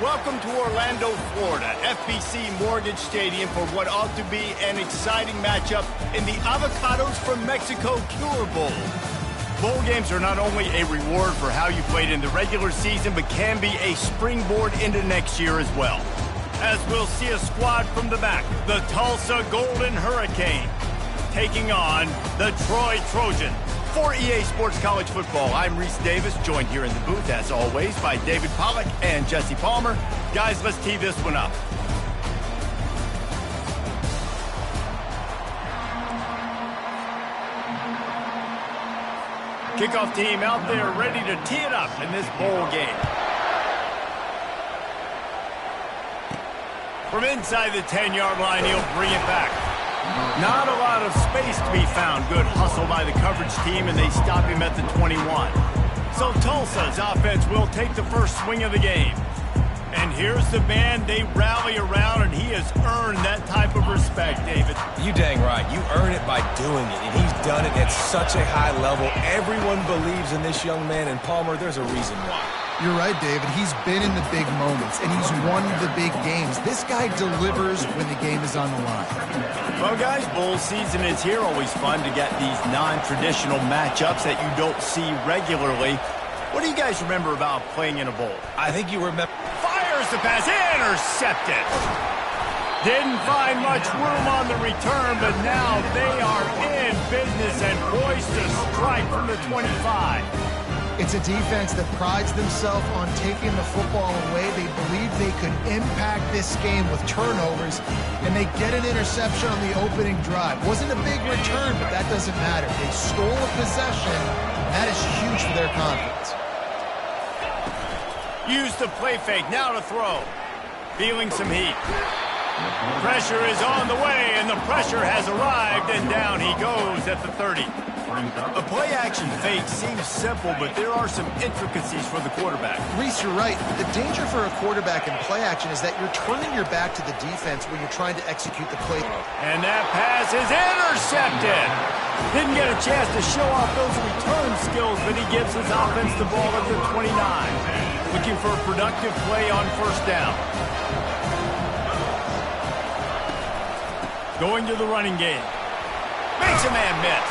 Welcome to Orlando, Florida, FBC Mortgage Stadium for what ought to be an exciting matchup in the Avocados from Mexico Cure Bowl. Bowl games are not only a reward for how you played in the regular season, but can be a springboard into next year as well. As we'll see a squad from the back, the Tulsa Golden Hurricane, taking on the Troy Trojans. For EA Sports College Football, I'm Reese Davis, joined here in the booth, as always, by David Pollack and Jesse Palmer. Guys, let's tee this one up. Kickoff team out there ready to tee it up in this bowl game. From inside the 10-yard line, he'll bring it back. Not a lot of space to be found. Good hustle by the coverage team, and they stop him at the 21. So Tulsa's offense will take the first swing of the game. And here's the man they rally around, and he has earned that type of respect, David. You dang right. You earn it by doing it, and he's done it at such a high level. Everyone believes in this young man, and Palmer, there's a reason why. You're right, David. He's been in the big moments, and he's won the big games. This guy delivers when the game is on the line. Well, guys, bowl season is here. Always fun to get these non-traditional matchups that you don't see regularly. What do you guys remember about playing in a bowl? I think you remember... Fires the pass, intercepted. Didn't find much room on the return, but now they are in business and poised to strike from the 25. It's a defense that prides themselves on taking the football away. They believe they could impact this game with turnovers, and they get an interception on the opening drive. Wasn't a big return, but that doesn't matter. They stole a possession, and that is huge for their confidence. Use the play fake, now to throw. Feeling some heat. Pressure is on the way, and the pressure has arrived, and down he goes at the 30. A play-action fake seems simple, but there are some intricacies for the quarterback. Reese, you're right. The danger for a quarterback in play-action is that you're turning your back to the defense when you're trying to execute the play. And that pass is intercepted. Didn't get a chance to show off those return skills, but he gives his offense the ball at the 29. Looking for a productive play on first down. Going to the running game. Makes a man miss.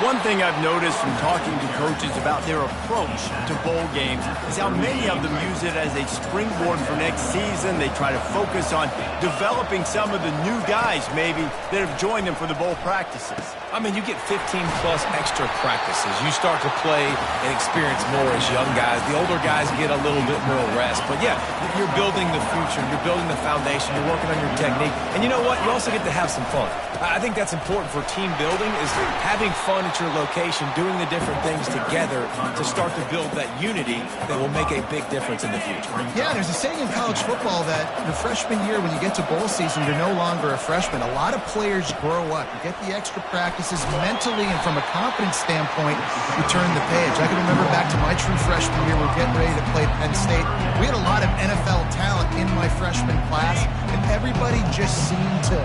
One thing I've noticed from talking to coaches about their approach to bowl games is how many of them use it as a springboard for next season. They try to focus on developing some of the new guys, maybe, that have joined them for the bowl practices. I mean, you get 15-plus extra practices. You start to play and experience more as young guys. The older guys get a little bit more rest. But, yeah, you're building the future. You're building the foundation. You're working on your technique. And you know what? You also get to have some fun. I think that's important for team building, is having fun at your location, doing the different things together to start to build that unity that will make a big difference in the future. Yeah, there's a saying in college football that your freshman year, when you get to bowl season, you're no longer a freshman. A lot of players grow up. You get the extra practices mentally, and from a confidence standpoint, you turn the page. I can remember back to my true freshman year, we're getting ready to play Penn State. We had a lot of NFL talent in my freshman class, and everybody just seemed to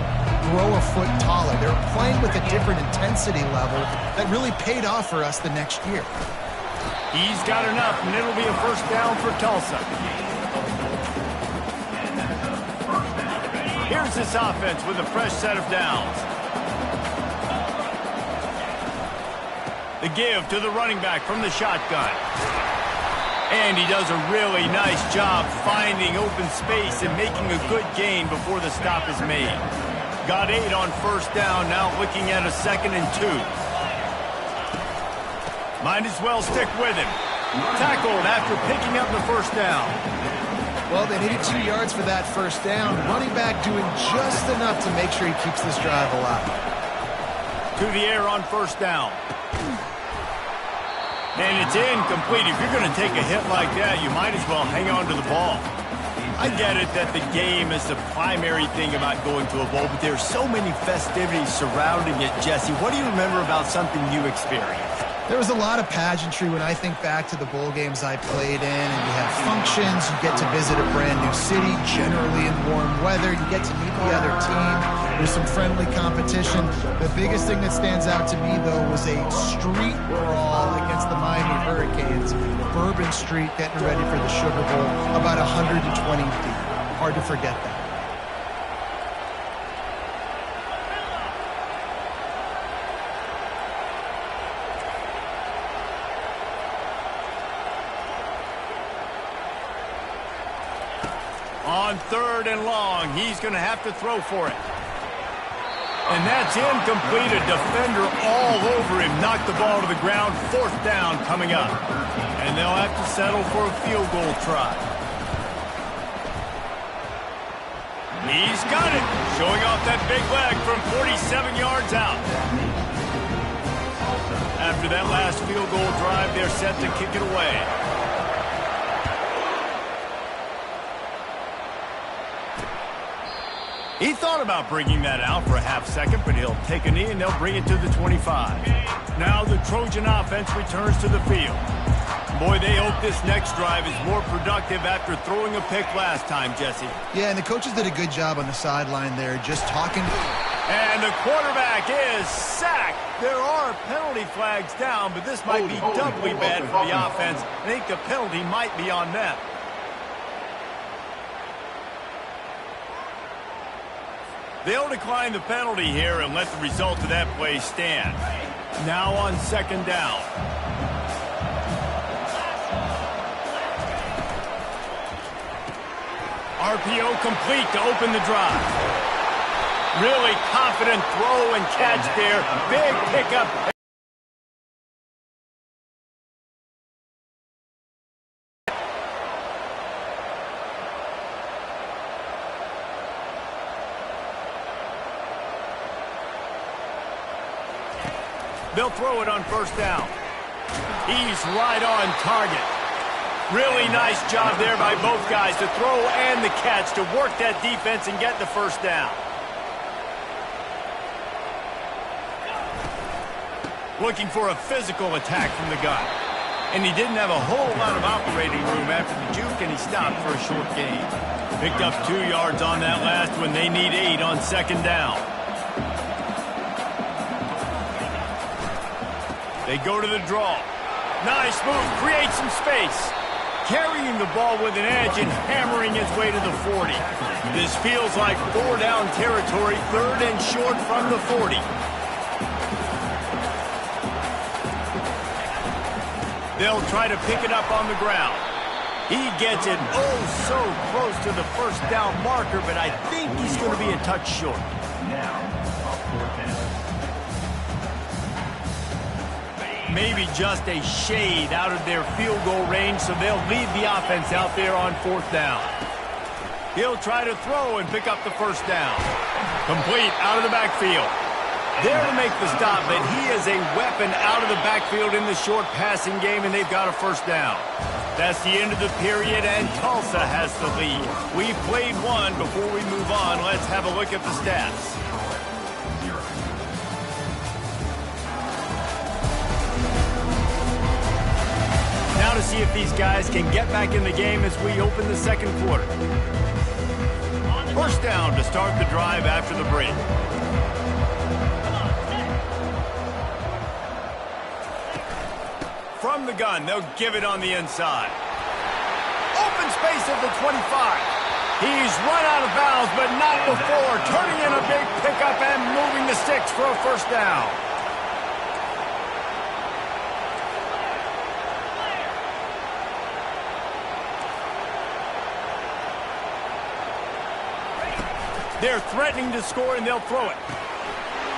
grow a foot taller. They were playing with a different intensity level that really paid off for us the next year. He's got enough, and it'll be a first down for Tulsa. Here's this offense with a fresh set of downs. The give to the running back from the shotgun. And he does a really nice job finding open space and making a good gain before the stop is made. Got 8 on first down, now looking at a 2nd and 2. Might as well stick with him. Tackled after picking up the first down. Well, they needed 2 yards for that first down. Running back doing just enough to make sure he keeps this drive alive. To the air on first down. And it's incomplete. If you're going to take a hit like that, you might as well hang on to the ball. I get it that the game is the primary thing about going to a bowl, but there's so many festivities surrounding it. Jesse, what do you remember about something you experienced? There was a lot of pageantry when I think back to the bowl games I played in, and you have functions, you get to visit a brand new city, generally in warm weather, you get to meet the other team. There's some friendly competition. The biggest thing that stands out to me, though, was a street brawl against the Miami Hurricanes. Bourbon Street getting ready for the Sugar Bowl, about 120 deep. Hard to forget that. On 3rd and long, he's going to have to throw for it. And that's incomplete. A defender all over him. Knocked the ball to the ground. 4th down coming up. And they'll have to settle for a field goal try. He's got it. Showing off that big leg from 47 yards out. After that last field goal drive, they're set to kick it away. He thought about bringing that out for a half second, but he'll take a knee and they'll bring it to the 25. Now the Trojan offense returns to the field. Boy, they hope this next drive is more productive after throwing a pick last time, Jesse. Yeah, and the coaches did a good job on the sideline there, just talking. And the quarterback is sacked. There are penalty flags down, but this might be doubly bad for the offense. I think the penalty might be on them. They'll decline the penalty here and let the result of that play stand. Now on 2nd down. RPO complete to open the drive. Really confident throw and catch there. Big pickup. They'll throw it on 1st down. He's right on target. Really nice job there by both guys to throw and the catch to work that defense and get the 1st down. Looking for a physical attack from the gun. And he didn't have a whole lot of operating room after the juke, and he stopped for a short gain. Picked up 2 yards on that last one. They need 8 on 2nd down. They go to the draw. Nice move, creates some space. Carrying the ball with an edge and hammering his way to the 40. This feels like 4 down territory, 3rd and short from the 40. They'll try to pick it up on the ground. He gets it oh so close to the 1st down marker, but I think he's going to be a touch short. Maybe just a shade out of their field goal range, so they'll lead the offense out there on 4th down. He'll try to throw and pick up the 1st down. Complete out of the backfield. There to make the stop, but he is a weapon out of the backfield in the short passing game, and they've got a 1st down. That's the end of the period, and Tulsa has the lead. We've played one. Before we move on, let's have a look at the stats. Now to see if these guys can get back in the game as we open the 2nd quarter. 1st down to start the drive after the break. From the gun, they'll give it on the inside. Open space at the 25. He's run out of bounds, but not before. Turning in a big pickup and moving the sticks for a 1st down. They're threatening to score, and they'll throw it.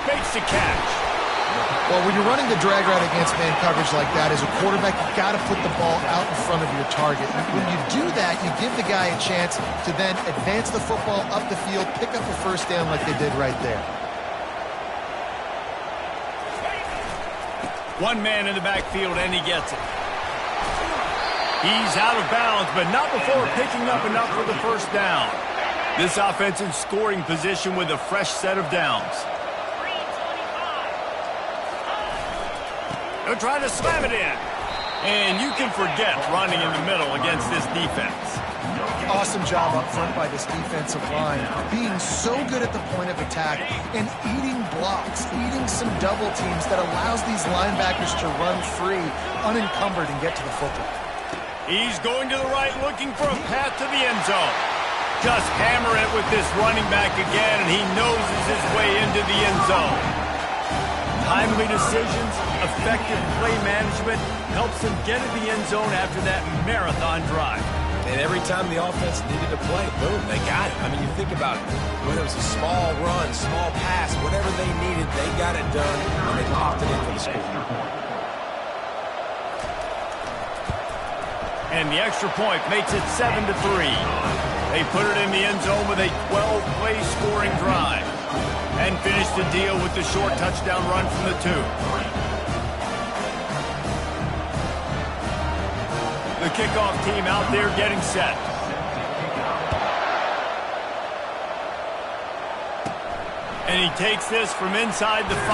Makes the catch. Well, when you're running the drag route against man coverage like that, as a quarterback, you've got to put the ball out in front of your target. When you do that, you give the guy a chance to then advance the football up the field, pick up a 1st down like they did right there. One man in the backfield, and he gets it. He's out of bounds, but not before picking up enough for the 1st down. This offense in scoring position with a fresh set of downs. They're trying to slam it in. And you can forget running in the middle against this defense. Awesome job up front by this defensive line, being so good at the point of attack and eating blocks, eating some double teams that allows these linebackers to run free, unencumbered, and get to the football. He's going to the right, looking for a path to the end zone. Just hammer it with this running back again, and he noses his way into the end zone. Timely decisions, effective play management helps him get to the end zone after that marathon drive. And every time the offense needed a play, boom, they got it. I mean, you think about it. Whether it was a small run, small pass, whatever they needed, they got it done, and they popped it in for the score. And the extra point makes it 7-3. They put it in the end zone with a 12-play scoring drive and finish the deal with the short touchdown run from the 2. The kickoff team out there getting set. And he takes this from inside the 5.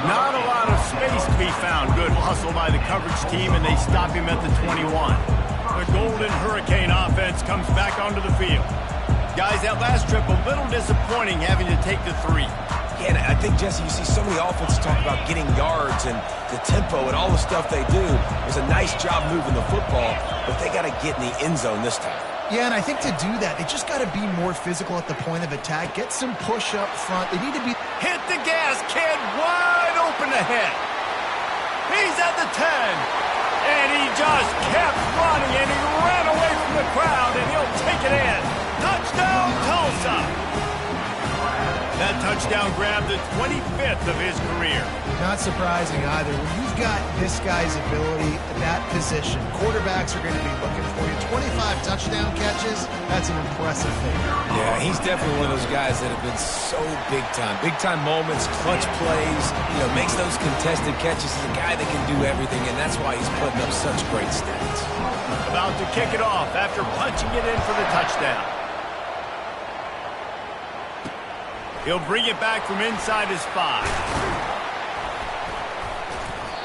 Not a lot of space to be found. Good hustle by the coverage team, and they stop him at the 21. The Golden Hurricane offense comes back onto the field. Guys, that last trip, a little disappointing having to take the 3. Yeah, and I think, Jesse, you see so many offenses talk about getting yards and the tempo and all the stuff they do. It was a nice job moving the football, but they got to get in the end zone this time. Yeah, and I think to do that, they just got to be more physical at the point of attack, get some push up front. They need to be... Hit the gas, kid, wide open ahead. He's at the 10, and he just kept running, and he ran away from the crowd, and he'll take it in. Touchdown, Tulsa! That touchdown grabbed the 25th of his career. Not surprising either. When you've got this guy's ability at that position, quarterbacks are going to be looking for you. 25 touchdown catches, that's an impressive thing. Yeah, he's definitely one of those guys that have been so big time. Big time moments, clutch plays, makes those contested catches. He's a guy that can do everything, and that's why he's putting up such great stats. About to kick it off after punching it in for the touchdown. He'll bring it back from inside his 5.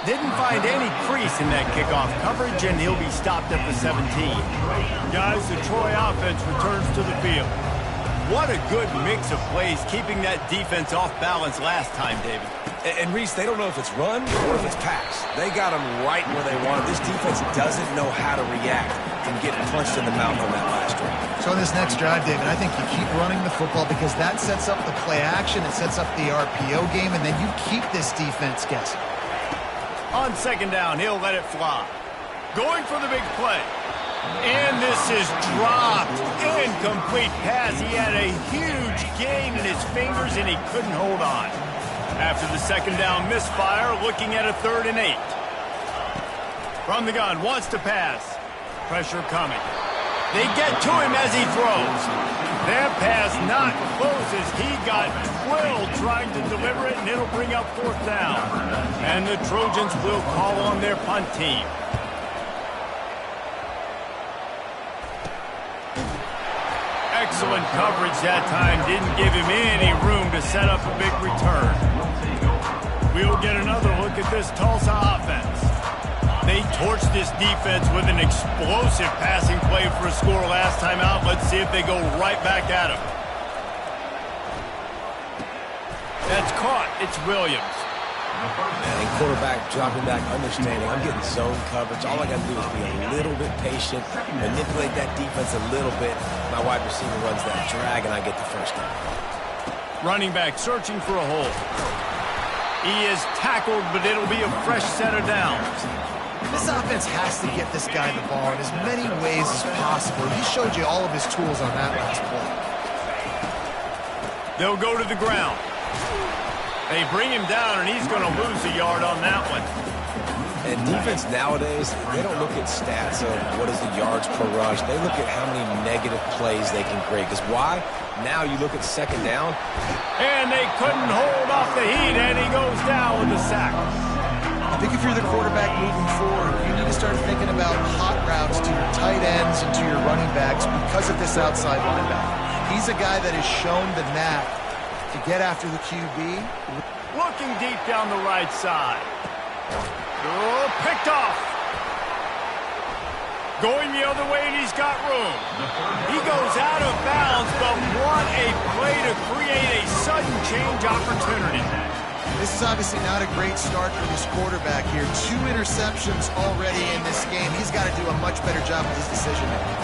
Didn't find any crease in that kickoff coverage, and he'll be stopped at the 17. Guys, the Troy offense returns to the field. What a good mix of plays, keeping that defense off balance last time, David. And Reese, they don't know if it's run or if it's pass. They got them right where they want it. This defense doesn't know how to react and get punched in the mouth on that last drive. So in this next drive, David, I think you keep running the football because that sets up the play action, it sets up the RPO game, and then you keep this defense guessing. On second down, he'll let it fly. Going for the big play. And this is dropped. Incomplete pass. He had a huge gain in his fingers, and he couldn't hold on. After the second down misfire, looking at a 3rd and 8. From the gun, wants to pass. Pressure coming. They get to him as he throws. That pass not close as he got drilled trying to deliver it, and it'll bring up 4th down. And the Trojans will call on their punt team. Excellent coverage that time. Didn't give him any room to set up a big return. We'll get another look at this Tulsa offense. They torched this defense with an explosive passing play for a score last time out. Let's see if they go right back at him. That's caught. It's Williams. And quarterback dropping back, understanding I'm getting zone coverage. All I got to do is be a little bit patient, manipulate that defense a little bit. My wide receiver runs that drag, and I get the first down. Running back searching for a hole. He is tackled, but it'll be a fresh set of downs. This offense has to get this guy the ball in as many ways as possible. He showed you all of his tools on that last play. They'll go to the ground. They bring him down, and he's going to lose a yard on that one. And defense nowadays, they don't look at stats of what is the yards per rush. They look at how many negative plays they can create. Because why? Now you look at second down. And they couldn't hold off the heat, and he goes down with the sack. I think if you're the quarterback moving forward, you need to start thinking about hot routes to your tight ends and to your running backs because of this outside linebacker. He's a guy that has shown the knack to get after the QB. Looking deep down the right side. Oh, picked off. Going the other way, and he's got room. He goes out of bounds, but what a play to create a sudden change opportunity. This is obviously not a great start for this quarterback here. 2 interceptions already in this game. He's got to do a much better job with his decision making.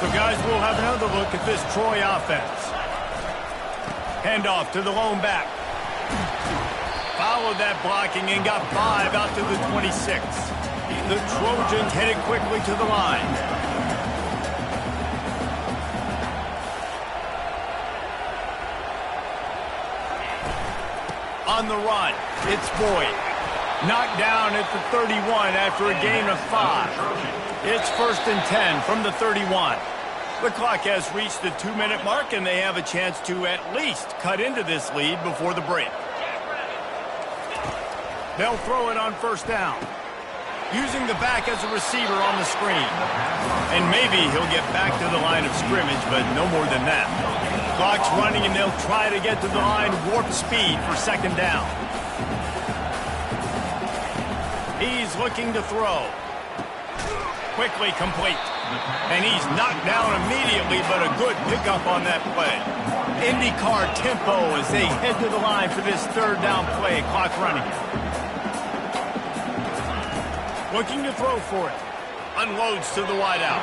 So, guys, we'll have another look at this Troy offense. Handoff to the lone back. Followed that blocking and got 5 out to the 26. The Trojans headed quickly to the line. On the run, it's Boyd. Knocked down at the 31 after a gain of 5. It's 1st and 10 from the 31. The clock has reached the 2-minute mark, and they have a chance to at least cut into this lead before the break. They'll throw it on 1st down. Using the back as a receiver on the screen. And maybe he'll get back to the line of scrimmage, but no more than that. Clock's running, and they'll try to get to the line warp speed for 2nd down. He's looking to throw. Quickly complete. And he's knocked down immediately, but a good pickup on that play. IndyCar tempo as they head to the line for this 3rd down play. Clock running. Looking to throw for it. Unloads to the wideout.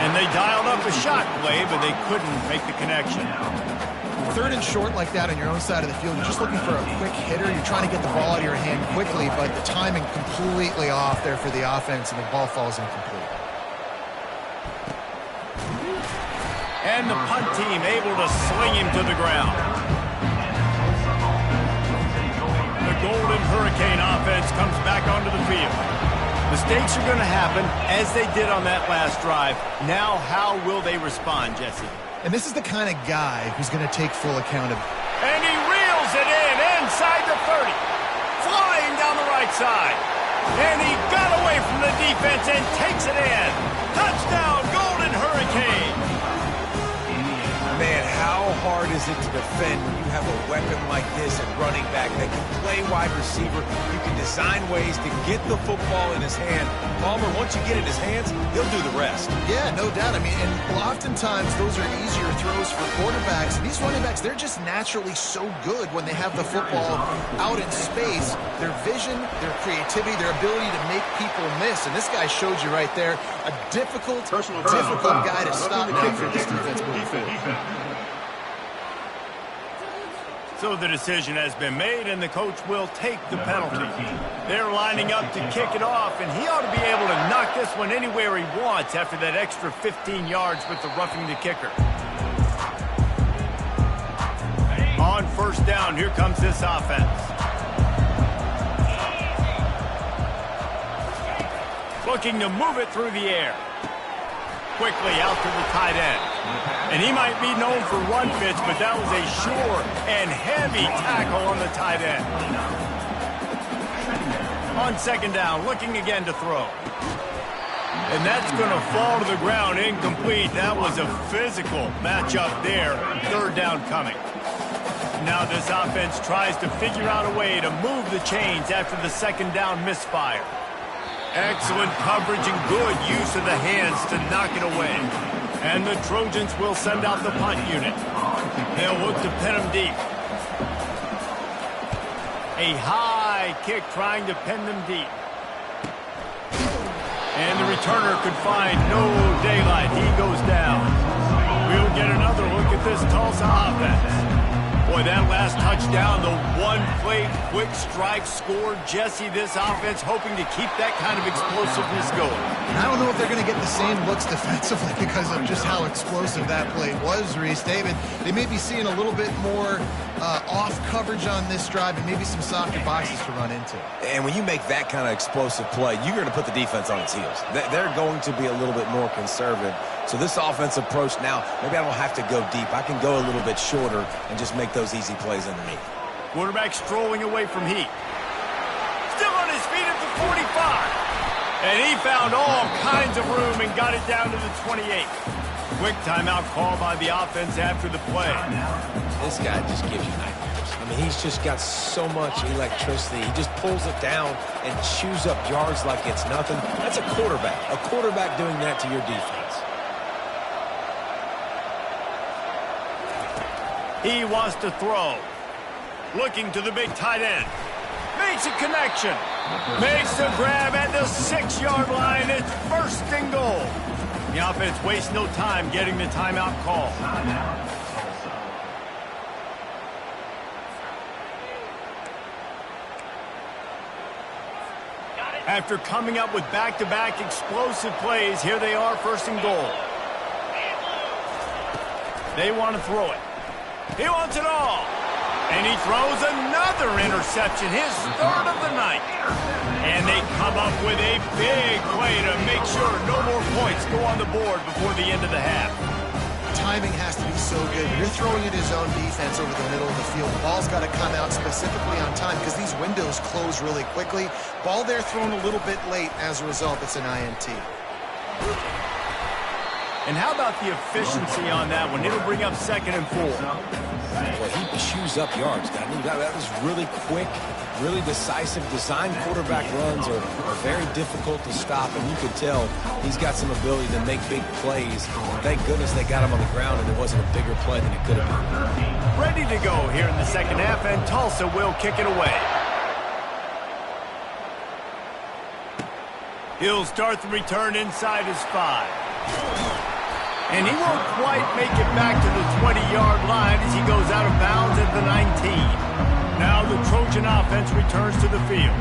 And they dialed up a shot play, but they couldn't make the connection. 3rd and short like that on your own side of the field, you're just looking for a quick hitter. You're trying to get the ball out of your hand quickly, but the timing completely off there for the offense, and the ball falls incomplete. And the punt team able to sling him to the ground. The Golden Hurricane offense comes back onto the field. Mistakes are going to happen, as they did on that last drive. Now, how will they respond, Jesse? And this is the kind of guy who's going to take full accountability. And he reels it in inside the 30. Flying down the right side. And he got away from the defense and takes it in. Touchdown, Golden Hurricane. Man, how hard is it to defend when you have a weapon like this at running back that can play wide receiver? You can design ways to get the football in his hand. Palmer, once you get it in his hands, he'll do the rest. Yeah, no doubt. I mean, and oftentimes those are easier throws for quarterbacks. And these running backs, they're just naturally so good when they have the football out in space. Their vision, their creativity, their ability to make people miss. And this guy showed you right there, a difficult guy to stop now for this defense moving forward. So the decision has been made, and the coach will take the penalty. They're lining up to kick it off, and he ought to be able to knock this one anywhere he wants after that extra 15 yards with the roughing the kicker. On 1st down, here comes this offense. Looking to move it through the air. Quickly out to the tight end. And he might be known for run fits, but that was a sure and heavy tackle on the tight end. On 2nd down, looking again to throw. And that's going to fall to the ground incomplete. That was a physical matchup there. 3rd down coming. Now this offense tries to figure out a way to move the chains after the 2nd down misfire. Excellent coverage and good use of the hands to knock it away. And the Trojans will send out the punt unit. They'll look to pin them deep. A high kick trying to pin them deep. And the returner could find no daylight. He goes down. We'll get another look at this Tulsa offense. Boy, that last touchdown, the one-play quick strike score. Jesse, this offense hoping to keep that kind of explosiveness going. I don't know if they're going to get the same looks defensively because of just how explosive that play was, Reese. David, they may be seeing a little bit more off coverage on this drive and maybe some softer boxes to run into. And when you make that kind of explosive play, you're going to put the defense on its heels. They're going to be a little bit more conservative. So this offensive approach now, maybe I don't have to go deep. I can go a little bit shorter and just make those easy plays underneath. Quarterback strolling away from heat. Still on his feet at the 45. And he found all kinds of room and got it down to the 28. Quick timeout call by the offense after the play. This guy just gives you nightmares. I mean, he's just got so much electricity. He just pulls it down and chews up yards like it's nothing. That's a quarterback. A quarterback doing that to your defense. He wants to throw. Looking to the big tight end. Makes a connection. Makes the grab at the 6-yard line. It's first and goal. The offense wastes no time getting the timeout call. After coming up with back-to-back explosive plays, here they are, first and goal. They want to throw it. He wants it all. And he throws another interception, his third of the night. And they come up with a big play to make sure no more points go on the board before the end of the half. Timing has to be so good. You're throwing at his own defense over the middle of the field. The ball's got to come out specifically on time because these windows close really quickly. Ball there thrown a little bit late. As a result, it's an INT. And how about the efficiency on that one? It'll bring up 2nd and 4. Well, he chews up yards, doesn't he? That was really quick, really decisive. Design quarterback runs are very difficult to stop, and you can tell he's got some ability to make big plays. And thank goodness they got him on the ground, and it wasn't a bigger play than it could have been. Ready to go here in the second half, and Tulsa will kick it away. He'll start the return inside his 5. And he won't quite make it back to the 20-yard line as he goes out of bounds at the 19. Now the Trojan offense returns to the field.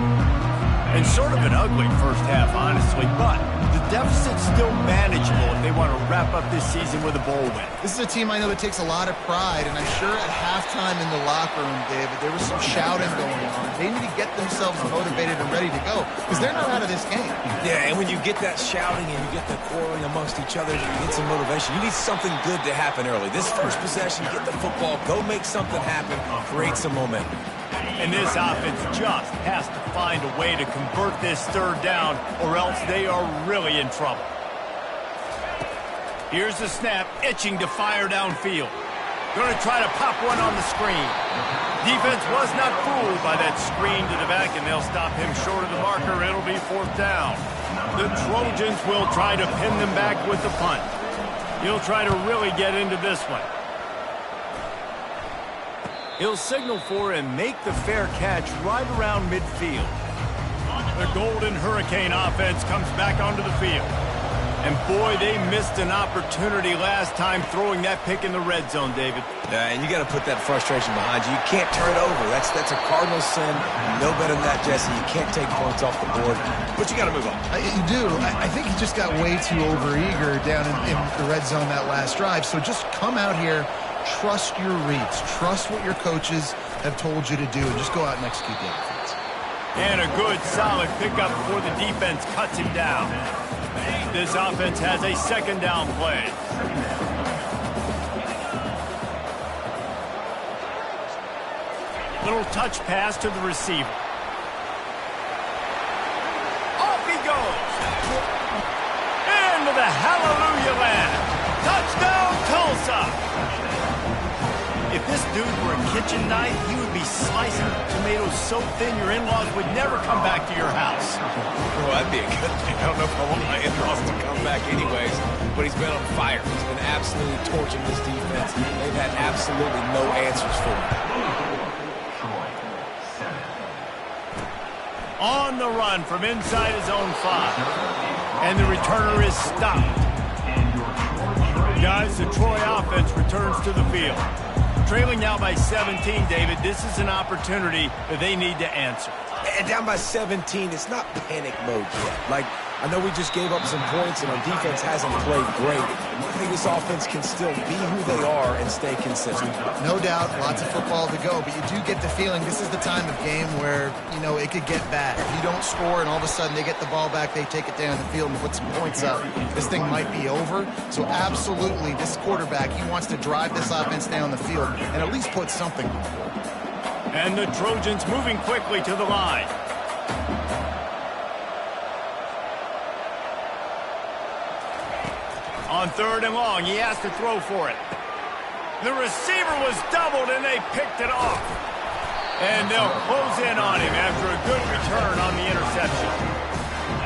And sort of an ugly first half, honestly, but the deficit's still manageable if they want to wrap up this season with a bowl win. This is a team I know that takes a lot of pride, and I'm sure at halftime in the locker room, David, there was some shouting going on. They need to get themselves motivated and ready to go because they're not out of this game. Yeah, and when you get that shouting and you get the quarreling amongst each other, you get some motivation. You need something good to happen early. This first possession, get the football, go make something happen, create some momentum. And this offense just has to find a way to convert this third down or else they are really in trouble. Here's the snap, itching to fire downfield. Going to try to pop one on the screen. Defense was not fooled by that screen to the back, and they'll stop him short of the marker. It'll be 4th down. The Trojans will try to pin them back with the punt. He'll try to really get into this one. He'll signal for and make the fair catch right around midfield. The Golden Hurricane offense comes back onto the field. And boy, they missed an opportunity last time throwing that pick in the red zone, David. Yeah, and you got to put that frustration behind you. You can't turn it over. That's a cardinal sin. No better than that, Jesse. You can't take points off the board, but you got to move on. You do. I think he just got way too overeager down in the red zone that last drive. So just come out here, trust your reads, trust what your coaches have told you to do, and just go out and execute the offense. And a good, solid pickup before the defense cuts him down. This offense has a 2nd down play. Little touch pass to the receiver. Off he goes. Into the hallelujah land. Touchdown, Tulsa. If this dude were a kitchen knife, he would be slicing tomatoes so thin your in-laws would never come back to your house. Well, that'd be a good thing. I don't know if I want my in-laws to come back anyways, but he's been on fire. He's been absolutely torching this defense. They've had absolutely no answers for him. On the run from inside his own 5. And the returner is stopped. Guys, the Troy offense returns to the field. Trailing now by 17, David. This is an opportunity that they need to answer. And down by 17, it's not panic mode yet. Like, I know we just gave up some points and our defense hasn't played great. I think this offense can still be who they are and stay consistent. No doubt, lots of football to go, but you do get the feeling this is the time of game where, you know, it could get bad. If you don't score and all of a sudden they get the ball back, they take it down the field and put some points up, this thing might be over. So absolutely, this quarterback, he wants to drive this offense down the field and at least put something on the board. And the Trojans moving quickly to the line. On 3rd and long, he has to throw for it. The receiver was doubled, and they picked it off. And they'll close in on him after a good return on the interception.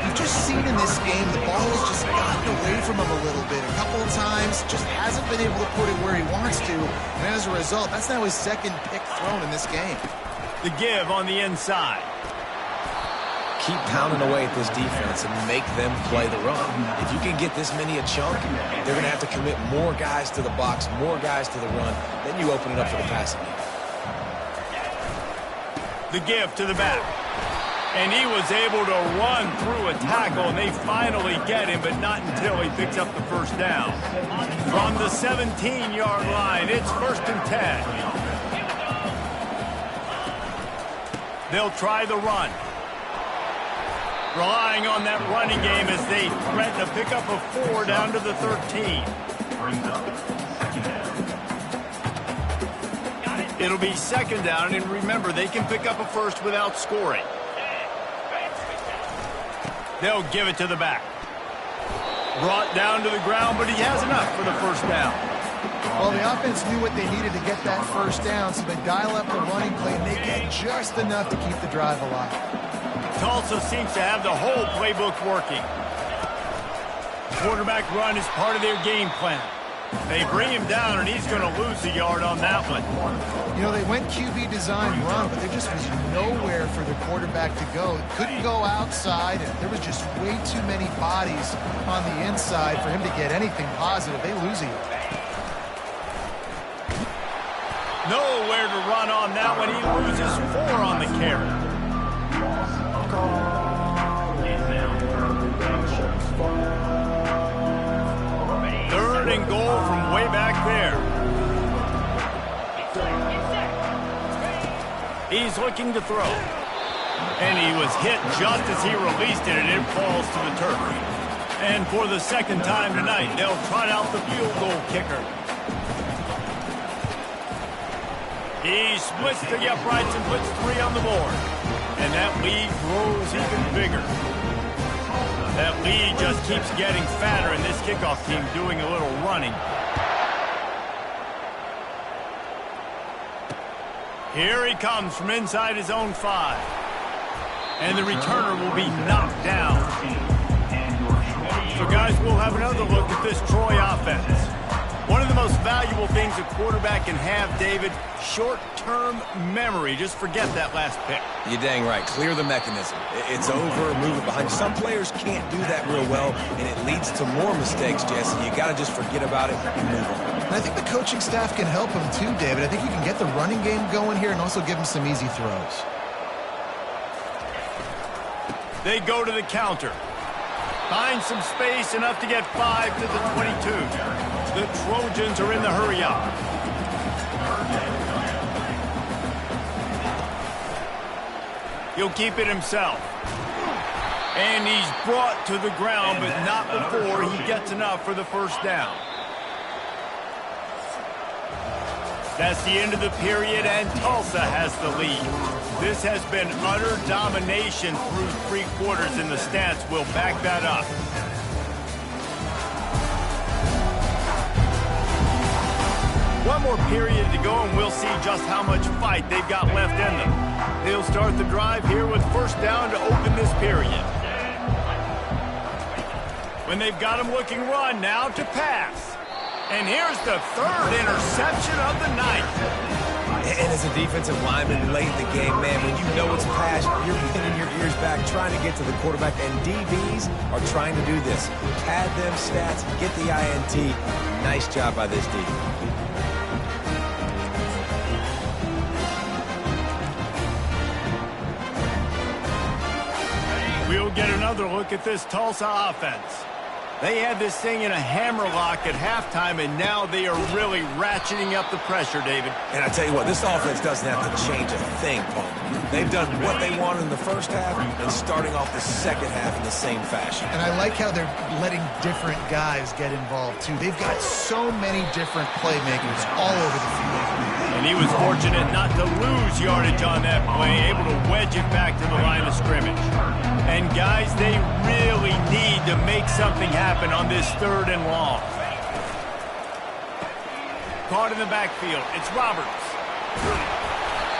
You've just seen in this game the ball has just gotten away from him a little bit. A couple of times, just hasn't been able to put it where he wants to. And as a result, that's now his second pick thrown in this game. The give on the inside. Keep pounding away at this defense and make them play the run. If you can get this many a chunk, they're going to have to commit more guys to the box, more guys to the run. Then you open it up for the passing game. The give to the back. And he was able to run through a tackle, and they finally get him, but not until he picks up the first down. From the 17-yard line, it's 1st and 10. They'll try the run. Relying on that running game as they threaten to pick up a 4 down to the 13. It'll be 2nd down, and remember, they can pick up a first without scoring. They'll give it to the back. Brought down to the ground, but he has enough for the first down. Well, the offense knew what they needed to get that first down, so they dial up the running play, and they get just enough to keep the drive alive. Tulsa seems to have the whole playbook working. Quarterback run is part of their game plan. They bring him down, and he's going to lose a yard on that one. You know, they went QB design run, but there just was nowhere for the quarterback to go. Couldn't go outside, and there was just way too many bodies on the inside for him to get anything positive. They lose a yard. Nowhere to run on that one. He loses 4 on the carry. Third and goal from way back there. He's looking to throw. And he was hit just as he released it, and it falls to the turf. And for the 2nd time tonight, they'll trot out the field goal kicker. He splits the uprights and puts 3 on the board. And that lead grows even bigger. That lead just keeps getting fatter, and this kickoff team doing a little running. Here he comes from inside his own 5. And the returner will be knocked down. So, guys, we'll have another look at this Troy offense. One of the most valuable things a quarterback can have, David, short-term memory. Just forget that last pick. You're dang right. Clear the mechanism. It's over, move it behind. Some players can't do that real well, and it leads to more mistakes, Jesse. You got to just forget about it and move on. And I think the coaching staff can help him too, David. I think you can get the running game going here and also give him some easy throws. They go to the counter. Find some space, enough to get 5 to the 22. The Trojans are in the hurry-up. He'll keep it himself. And he's brought to the ground, but not before he gets enough for the first down. That's the end of the period, and Tulsa has the lead. This has been utter domination through 3 quarters, and the stats will back that up. One more period to go, and we'll see just how much fight they've got left in them. They'll start the drive here with first down to open this period. When they've got him looking run, now to pass. And here's the 3rd interception of the night. And as a defensive lineman late in the game, man, when you know it's pass, you're pinning your ears back, trying to get to the quarterback, and DBs are trying to do this. Pad them stats, get the INT. Nice job by this D. We'll get another look at this Tulsa offense. They had this thing in a hammerlock at halftime, and now they are really ratcheting up the pressure, David. And I tell you what, this offense doesn't have to change a thing, Paul. They've done what they wanted in the first half and starting off the second half in the same fashion. And I like how they're letting different guys get involved, too. They've got so many different playmakers all over the field. And he was fortunate not to lose yardage on that play, able to wedge it back to the line of scrimmage. And, guys, they really need to make something happen on this 3rd and long. Caught in the backfield. It's Roberts.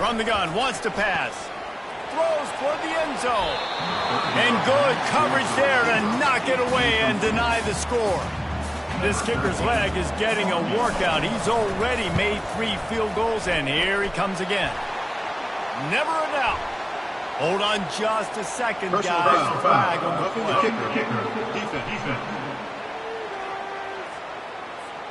From the gun, wants to pass. Throws for the end zone. And good coverage there to knock it away and deny the score. This kicker's leg is getting a workout. He's already made 3 field goals, and here he comes again. Never a doubt. Hold on just a second, guys. Flag on the play. Defense.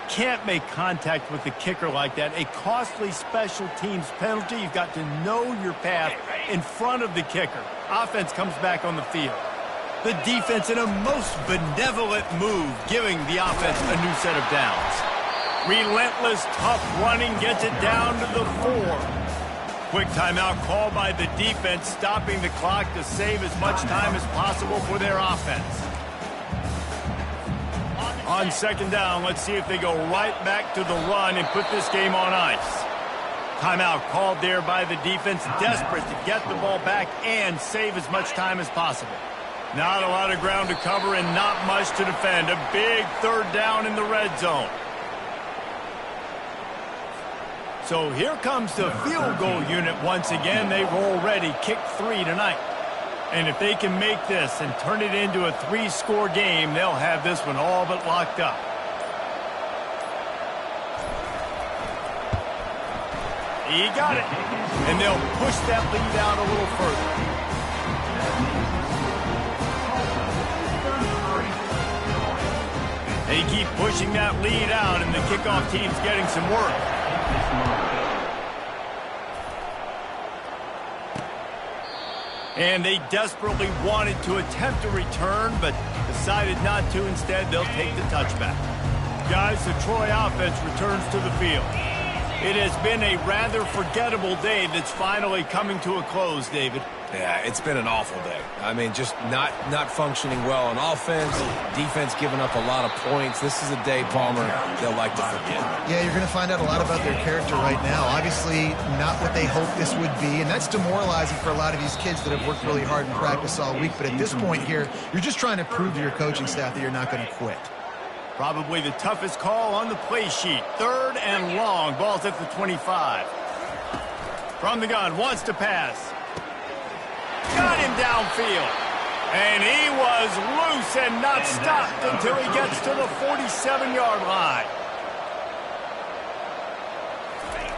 Can't make contact with the kicker like that. A costly special teams penalty. You've got to know your path in front of the kicker. Offense comes back on the field. The defense in a most benevolent move, giving the offense a new set of downs. Relentless, tough running gets it down to the 4. Quick timeout called by the defense, stopping the clock to save as much time as possible for their offense. On second down, let's see if they go right back to the run and put this game on ice. Timeout called there by the defense, desperate to get the ball back and save as much time as possible. Not a lot of ground to cover and not much to defend. A big third down in the red zone. So here comes the field goal unit once again. They've already kicked 3 tonight. And if they can make this and turn it into a 3-score game, they'll have this one all but locked up. He got it. And they'll push that lead out a little further. They keep pushing that lead out, and the kickoff team's getting some work. And they desperately wanted to attempt a return, but decided not to. Instead, they'll take the touchback. Guys, the Troy offense returns to the field. It has been a rather forgettable day that's finally coming to a close, David. Yeah, it's been an awful day. I mean, just not functioning well on offense, defense giving up a lot of points. This is a day, Palmer, they'll like to forget. Yeah, you're going to find out a lot about their character right now. Obviously, not what they hoped this would be, and that's demoralizing for a lot of these kids that have worked really hard in practice all week. But at this point here, you're just trying to prove to your coaching staff that you're not going to quit. Probably the toughest call on the play sheet. 3rd and long. Ball's at the 25. From the gun, wants to pass. Got him downfield. And he was loose and not stopped until he gets to the 47-yard line.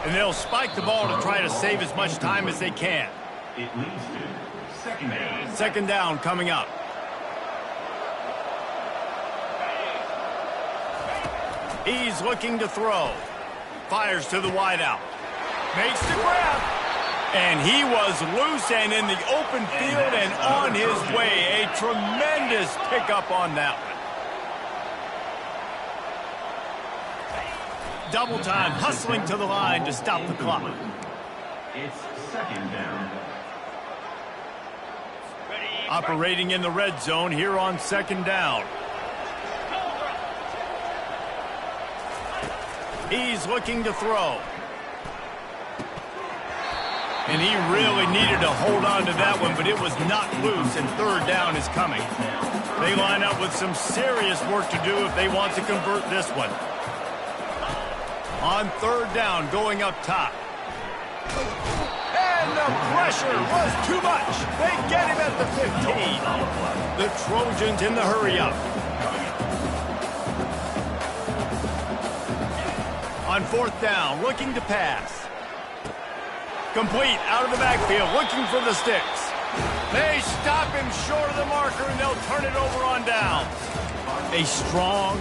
And they'll spike the ball to try to save as much time as they can. It leads to second down. Second down coming up. He's looking to throw. Fires to the wideout. Makes the grab. And he was loose and in the open field and on his way. A tremendous pickup on that one. Double time, hustling to the line to stop the clock. It's second down. Operating in the red zone here on second down. He's looking to throw. And he really needed to hold on to that one, but it was not loose, and third down is coming. They line up with some serious work to do if they want to convert this one. On third down, going up top. And the pressure was too much. They get him at the 15. The Trojans in the hurry-up. On fourth down, looking to pass. Complete, out of the backfield, looking for the sticks. They stop him short of the marker, and they'll turn it over on downs. A strong,